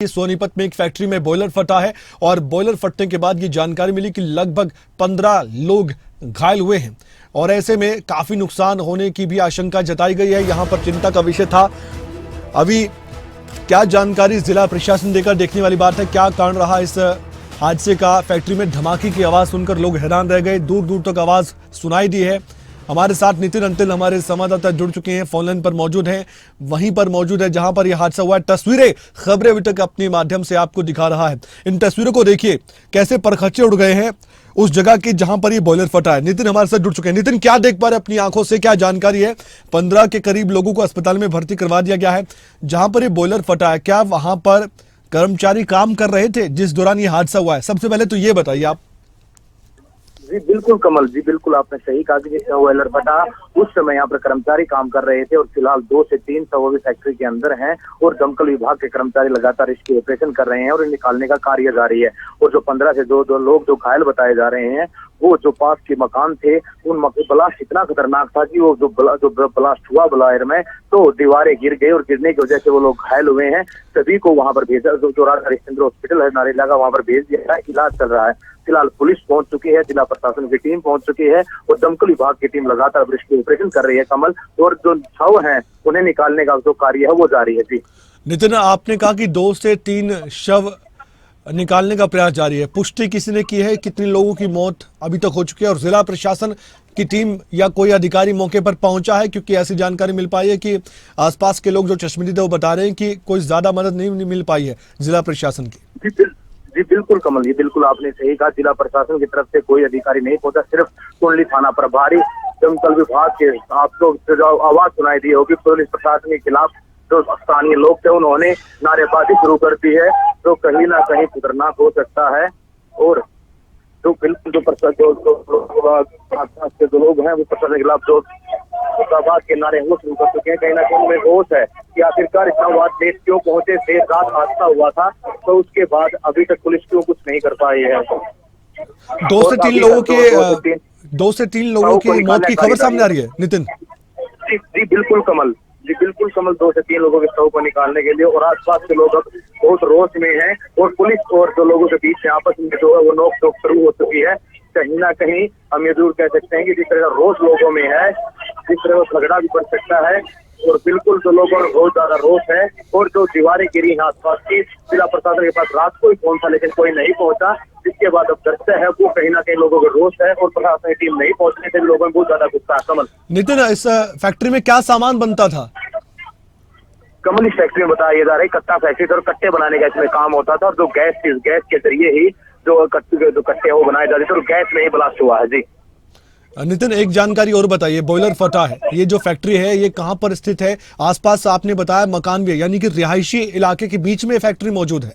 सोनीपत में एक फैक्ट्री में बॉयलर फटा है और बॉयलर फटने के बाद ये जानकारी मिली कि लगभग 15 लोग घायल हुए हैं और ऐसे में काफी नुकसान होने की भी आशंका जताई गई है। यहां पर चिंता का विषय था। अभी क्या जानकारी जिला प्रशासन देकर देखने वाली बात है। क्या कारण रहा इस हादसे का। फैक्ट्री में धमाके की आवाज सुनकर लोग हैरान रह गए। दूर दूर तक आवाज सुनाई दी है। हमारे साथ नितिन अंतिल हमारे संवाददाता जुड़ चुके हैं, फोन लाइन पर मौजूद हैं, वहीं पर मौजूद है जहां पर यह हादसा हुआ है। तस्वीरें खबरें अभी तक अपने माध्यम से आपको दिखा रहा है। इन तस्वीरों को देखिए कैसे परखच्चे उड़ गए हैं उस जगह की जहां पर ये बॉयलर फटा है। नितिन हमारे साथ जुड़ चुके हैं। नितिन, क्या देख पा रहे अपनी आंखों से, क्या जानकारी है? 15 के करीब लोगों को अस्पताल में भर्ती करवा दिया गया है। जहां पर ये बॉयलर फटा है, क्या वहां पर कर्मचारी काम कर रहे थे जिस दौरान ये हादसा हुआ है? सबसे पहले तो ये बताइए आप। जी बिल्कुल कमल जी, बिल्कुल आपने सही कहा कि जिस बॉयलर फटा उस समय यहाँ पर कर्मचारी काम कर रहे थे और फिलहाल 2 से 3 शव भी फैक्ट्री के अंदर हैं और दमकल विभाग के कर्मचारी लगातार इसकी ऑपरेशन कर रहे हैं और निकालने का कार्य जारी है। और जो 15 से दो लोग जो घायल बताए जा रहे हैं, वो जो पास के मकान थे, उन ब्लास्ट इतना खतरनाक था कि वो जो ब्लास्ट हुआ बॉयलर में, तो दीवारें गिर गई और गिरने की वजह से वो लोग घायल हुए हैं। सभी को वहां पर भेजा, जो राजा हरिश्चंद्र हॉस्पिटल है नारेला का, वहां पर भेज दिया है। इलाज चल रहा है। फिलहाल पुलिस पहुंच चुकी है, जिला प्रशासन की टीम पहुंच चुकी है और दमकल विभाग की टीम लगातार रेस्क्यू ऑपरेशन कर रही है कमल। और जो शव हैं उन्हें निकालने का जो कार्य है वो जारी है। जी नितिन, आपने कहा कि 2 से 3 शव निकालने का प्रयास जारी है। पुष्टि किसी ने की है कितने लोगों की मौत अभी तक हो चुकी है और जिला प्रशासन की टीम या कोई अधिकारी मौके पर पहुंचा है? क्योंकि ऐसी जानकारी मिल पाई है कि आसपास के लोग जो चश्मदीद है वो बता रहे हैं कि कोई ज्यादा मदद नहीं मिल पाई है जिला प्रशासन की। जी बिल्कुल कमल, ये बिल्कुल आपने सही कहा। जिला प्रशासन की तरफ से कोई अधिकारी नहीं पहुंचा। सिर्फ कुंडली थाना प्रभारी दमकल विभाग के आपको जो आवाज सुनाई दी होगी पुलिस प्रशासन के खिलाफ, जो स्थानीय लोग थे उन्होंने नारेबाजी शुरू कर दी है, जो कहीं ना कहीं खतरनाक हो सकता है। और जो बिल्कुल जो लोग हैं वो प्रशासन के खिलाफ जो मुर्दाबाद के नारे वो शुरू कर चुके हैं। कहीं ना कहीं उनमें रोष है कि आखिरकार इतना बात देश क्यों पहुंचे। देर रात हादसा हुआ था तो उसके बाद अभी तक पुलिस क्यों कुछ नहीं कर पाई है। 2 से 3 लोगों की मौत की खबर सामने आ रही है नितिन। जी बिल्कुल कमल, जी बिल्कुल कमल, 2 से 3 लोगों के शव को निकालने के लिए और आसपास के लोग अब बहुत रोष में हैं और पुलिस और जो लोगों के बीच आपस में जो है वो नोक-झोंक शुरू हो चुकी है। कहीं ना कहीं हम ये जरूर कह सकते हैं कि जिस तरह का रोष लोगों में है, जिस तरह का झगड़ा भी बढ़ सकता है और बिल्कुल जो लोगों में बहुत ज्यादा रोष है। और जो दीवारें गिरी हैं आसपास की, जिला प्रशासन के पास रात को ही फोन था लेकिन कोई नहीं पहुंचा, जिसके बाद अब दर्शक है वो कहीं ना कहीं लोगों का रोष है और प्रशासन की टीम नहीं पहुंचने से लोगों में बहुत ज्यादा गुस्सा है। कमल नितिन, इस फैक्ट्री में क्या सामान बनता था? कमल, इस फैक्ट्री में बताया जा रहा है कट्टा फैक्ट्री और कट्टे बनाने का इसमें काम होता था और जो गैस थी, गैस के जरिए ही जो कट्टे वो बनाए जाते थे और गैस में ही ब्लास्ट हुआ है। जी नितिन, एक जानकारी और बताइए, बॉयलर फटा है, ये जो फैक्ट्री है ये कहां पर स्थित है? आसपास आपने बताया मकान भी है, यानी कि रिहायशी इलाके के बीच में फैक्ट्री मौजूद है।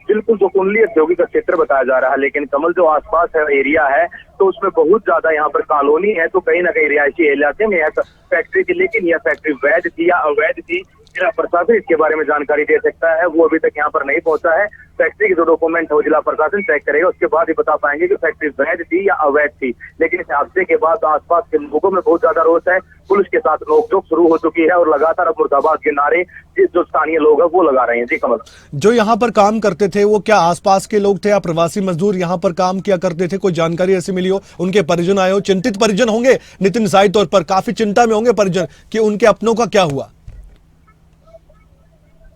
बिल्कुल, जो कुंडली औद्योगिक क्षेत्र बताया जा रहा है, लेकिन कमल जो आसपास है एरिया है तो उसमें बहुत ज्यादा यहाँ पर कॉलोनी है, तो कहीं ना कहीं रिहायशी इलाके में है फैक्ट्री की। लेकिन यह फैक्ट्री वैध थी या अवैध थी, जिला प्रशासन इसके बारे में जानकारी दे सकता है, वो अभी तक यहाँ पर नहीं पहुंचा है। फैक्ट्री के जो डॉक्यूमेंट है वो जिला प्रशासन चेक करेगा, उसके बाद ही बता पाएंगे कि फैक्ट्री वैध थी या अवैध थी। लेकिन इस हादसे के बाद आसपास के लोगों में बहुत ज्यादा रोष है। पुलिस के साथ नोकझोंक शुरू हो चुकी है और लगातार अब मुर्दाबाद के नारे जो स्थानीय लोग हैं वो लगा रहे हैं। जी कमल, जो यहाँ पर काम करते थे वो क्या आसपास के लोग थे या प्रवासी मजदूर यहाँ पर काम किया करते थे? कोई जानकारी ऐसी मिली हो? उनके परिजन आए हो? चिंतित परिजन होंगे नितिन, जाहिर तौर पर काफी चिंता में होंगे परिजन कि उनके अपनों का क्या हुआ।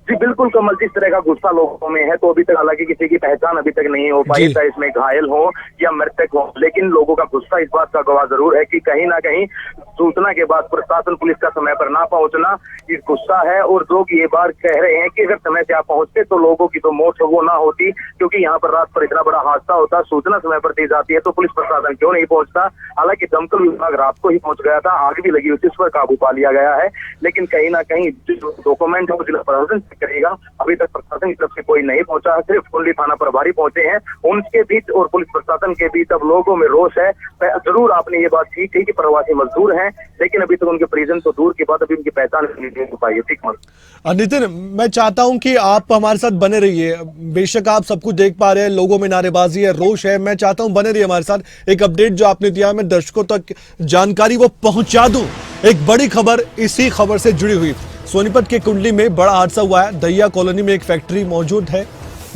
जी बिल्कुल कमल, जिस तरह का गुस्सा लोगों में है तो अभी तक हालांकि किसी की पहचान अभी तक नहीं हो पाई, चाहे इसमें घायल हो या मृतक हो, लेकिन लोगों का गुस्सा इस बात का गवाह जरूर है कि कहीं ना कहीं सूचना के बाद प्रशासन पुलिस का समय पर ना पहुंचना इस गुस्सा है। और लोग ये बात कह रहे हैं कि अगर समय से आप पहुंचते तो लोगों की तो मौत वो ना होती, क्योंकि यहाँ पर रात पर इतना बड़ा हादसा होता, सूचना समय पर दी जाती है तो पुलिस प्रशासन क्यों नहीं पहुंचता। हालांकि दमकल विभाग रात को ही पहुंच गया था, आग भी लगी हुई थी, उस पर काबू पा लिया गया है। लेकिन कहीं ना कहीं जो डॉक्यूमेंट है वो जिला प्रशासन करेगा। अभी तक प्रशासन की तरफ से कोई नहीं पहुंचा है, सिर्फ कुंडली थाना प्रभारी पहुंचे हैं। उनके बीच और पुलिस प्रशासन के बीच अब लोगों में रोष है। जरूर आपने ये बात ठीक है कि प्रवासी मजदूर हैं, लेकिन अभी तक उनके परिजन तो दूर की बात, अभी उनकी पहचान नहीं हो पाई है। ठीक है नितिन, मैं चाहता हूं कि आप हमारे साथ बने रहिए। बेशक आप सब कुछ देख पा रहे हैं, लोगों में नारेबाजी है, रोष है। मैं चाहता हूं बने रहिए हमारे साथ। एक अपडेट जो आपने दिया मैं दर्शकों तक जानकारी वो पहुंचा दूं। एक बड़ी खबर इसी खबर से जुड़ी हुई। सोनीपत के कुंडली में बड़ा हादसा हुआ है। दहिया कॉलोनी में एक फैक्ट्री मौजूद है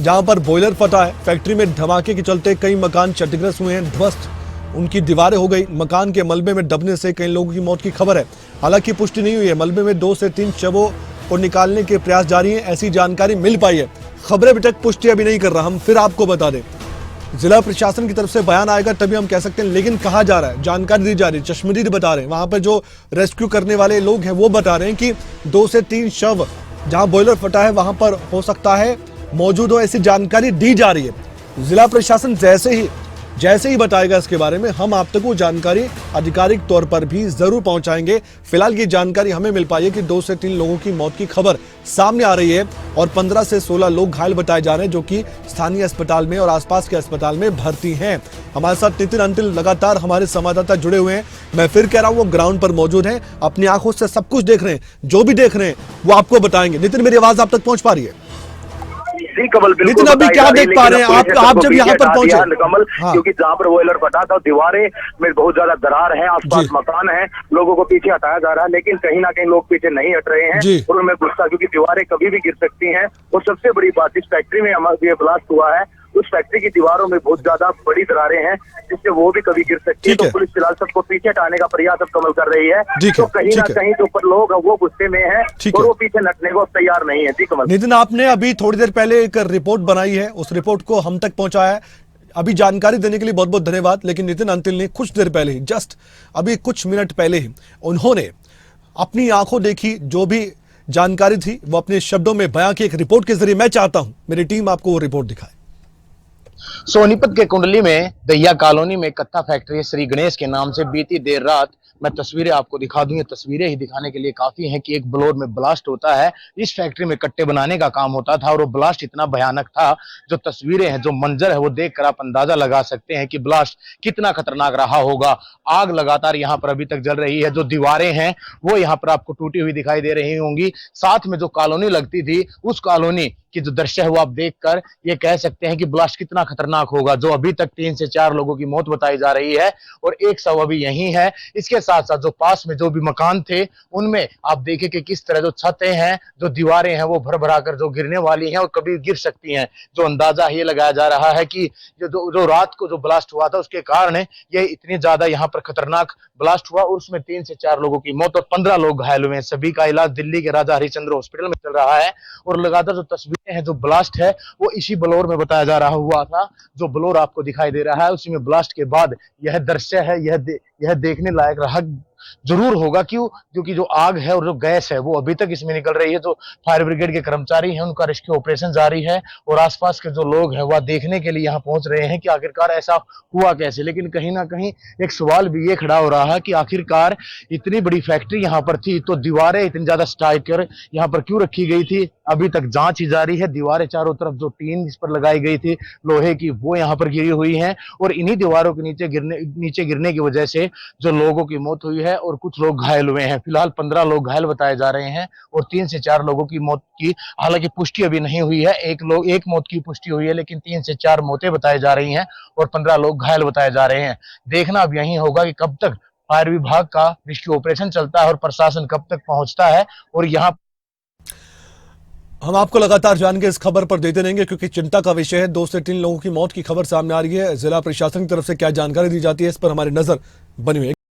जहां पर बॉयलर फटा है। फैक्ट्री में धमाके के चलते कई मकान क्षतिग्रस्त हुए हैं, ध्वस्त उनकी दीवारें हो गई। मकान के मलबे में दबने से कई लोगों की मौत की खबर है। हालांकि पुष्टि नहीं हुई है। मलबे में 2 से 3 शवों को निकालने के प्रयास जारी हैं, ऐसी जानकारी मिल पाई है। खबरें अभी तक पुष्टि अभी नहीं कर रहा। हम फिर आपको बता दें, जिला प्रशासन की तरफ से बयान आएगा तभी हम कह सकते हैं, लेकिन कहा जा रहा है, जानकारी दी जा रही है, चश्मदीद बता रहे हैं, वहां पर जो रेस्क्यू करने वाले लोग हैं वो बता रहे हैं कि 2 से 3 शव जहां बॉयलर फटा है वहां पर हो सकता है मौजूद हो, ऐसी जानकारी दी जा रही है। जिला प्रशासन जैसे ही बताएगा इसके बारे में हम आप तक वो जानकारी आधिकारिक तौर पर भी जरूर पहुंचाएंगे। फिलहाल ये जानकारी हमें मिल पाई है कि 2 से 3 लोगों की मौत की खबर सामने आ रही है और 15 से 16 लोग घायल बताए जा रहे हैं, जो कि स्थानीय अस्पताल में और आसपास के अस्पताल में भर्ती हैं। हमारे साथ नितिन अंतिल लगातार हमारे संवाददाता जुड़े हुए हैं। मैं फिर कह रहा हूं, वो ग्राउंड पर मौजूद हैं, अपनी आंखों से सब कुछ देख रहे हैं, जो भी देख रहे हैं वो आपको बताएंगे। नितिन, मेरी आवाज आप तक पहुंच पा रही है? जी कमल, नितिन, अभी क्या देख पा रहे हैं आप जब यहाँ पर पहुंचे? कमल, हाँ। क्योंकि जहाँ पर बॉयलर फटा था दीवारें में बहुत ज्यादा दरार है, आसपास मकान है, लोगों को पीछे हटाया जा रहा है, लेकिन कहीं ना कहीं लोग पीछे नहीं हट रहे हैं और उनमें गुस्सा, क्योंकि दीवारें कभी भी गिर सकती हैं। और सबसे बड़ी बात, इस फैक्ट्री में हमारा ब्लास्ट हुआ है, उस फैक्ट्री की दीवारों में बहुत ज्यादा बड़ी दरारें हैं, जिससे वो भी कभी गिर सकती है। तो पुलिस फिलहाल सबको पीछे हटाने का प्रयास अब कमल कर रही है। तो कहीं ना कहीं जो ऊपर लोग हैं वो गुस्से में हैं और वो पीछे हटने को तैयार नहीं है। जी कमल। नितिन, आपने अभी थोड़ी देर पहले एक रिपोर्ट बनाई है, उस रिपोर्ट को हम तक पहुंचाया है। अभी जानकारी देने के लिए बहुत बहुत धन्यवाद। लेकिन नितिन अंतिल ने कुछ देर पहले ही, जस्ट अभी कुछ मिनट पहले ही, उन्होंने अपनी आंखों देखी जो भी जानकारी थी वो अपने शब्दों में बयां की एक रिपोर्ट के जरिए। मैं चाहता हूं मेरी टीम आपको वो रिपोर्ट दिखाए। सोनीपत के कुंडली में दहिया कॉलोनी में कत्था फैक्ट्री श्री गणेश के नाम से बीती देर रात, मैं तस्वीरें आपको दिखा दूं, ये तस्वीरें ही दिखाने के लिए काफी हैं कि एक ब्लोर में ब्लास्ट होता है। इस फैक्ट्री में कट्टे बनाने का काम होता था और वो ब्लास्ट इतना भयानक था, जो तस्वीरें हैं, जो मंजर है, वो देखकर आप अंदाजा लगा सकते हैं कि ब्लास्ट कितना खतरनाक रहा होगा। आग लगातार यहाँ पर अभी तक जल रही है। जो दीवारें हैं वो यहाँ पर आपको टूटी हुई दिखाई दे रही होंगी। साथ में जो कॉलोनी लगती थी, उस कॉलोनी की जो दृश्य है वो आप देखकर ये कह सकते हैं कि ब्लास्ट कितना खतरनाक होगा। जो अभी तक 3 से 4 लोगों की मौत बताई जा रही है और एक शव अभी यहीं है। इसके साथ साथ जो पास में जो भी मकान थे उनमें आप देखें कि किस तरह जो छतें हैं, जो दीवारें हैं, वो भर भरा कर जो गिरने वाली हैं और कभी गिर सकती हैं। जो अंदाजा ये लगाया जा रहा है कि जो रात को जो ब्लास्ट हुआ था उसके कारण ये इतनी ज्यादा यहाँ पर खतरनाक ब्लास्ट हुआ और उसमें 3 से 4 लोगों की मौत और 15 लोग घायल हुए हैं। सभी का इलाज दिल्ली के राजा हरिश्चंद्र हॉस्पिटल में चल रहा है। और लगातार जो तस्वीरें हैं, जो ब्लास्ट है वो इसी ब्लोर में बताया जा रहा हुआ था। जो ब्लोर आपको दिखाई दे रहा है उसी में ब्लास्ट के बाद यह दृश्य है, यह देखने लायक रहा जरूर होगा। क्यों? क्योंकि जो आग है और जो गैस है वो अभी तक इसमें निकल रही है। जो फायर ब्रिगेड के कर्मचारी हैं उनका रेस्क्यू ऑपरेशन जारी है और आसपास के जो लोग हैं वह देखने के लिए यहाँ पहुंच रहे हैं कि आखिरकार ऐसा हुआ कैसे। लेकिन कहीं ना कहीं एक सवाल भी ये खड़ा हो रहा है कि आखिरकार इतनी बड़ी फैक्ट्री यहाँ पर थी तो दीवारें इतनी ज्यादा स्ट्राइकर यहाँ पर क्यों रखी गई थी? अभी तक जांच ही जारी है। दीवारें चारों तरफ जो टीन इस पर लगाई गई थी लोहे की, वो यहाँ पर गिरी हुई है और इन्हीं दीवारों के नीचे गिरने की वजह से जो लोगों की मौत हुई है और कुछ लोग घायल हुए हैं। फिलहाल 15 लोग घायल बताए जा रहे हैं और 3 से 4 लोगों की मौत की हालांकि पुष्टि अभी नहीं हुई है। एक मौत की पुष्टि हुई है, लेकिन 3 से 4 मौतें बताई जा रही हैं और 15 लोग घायल बताए जा रहे हैं। देखना अब यही होगा कि कब तक फायर विभाग का रेस्क्यू ऑपरेशन चलता है और प्रशासन कब तक पहुंचता है। और यहाँ हम आपको लगातार जानकारी इस खबर पर देते रहेंगे, क्योंकि चिंता का विषय है। 2 से 3 लोगों की मौत की खबर सामने आ रही है। जिला प्रशासन की तरफ से क्या जानकारी दी जाती है इस पर हमारी नजर बनी हुई है।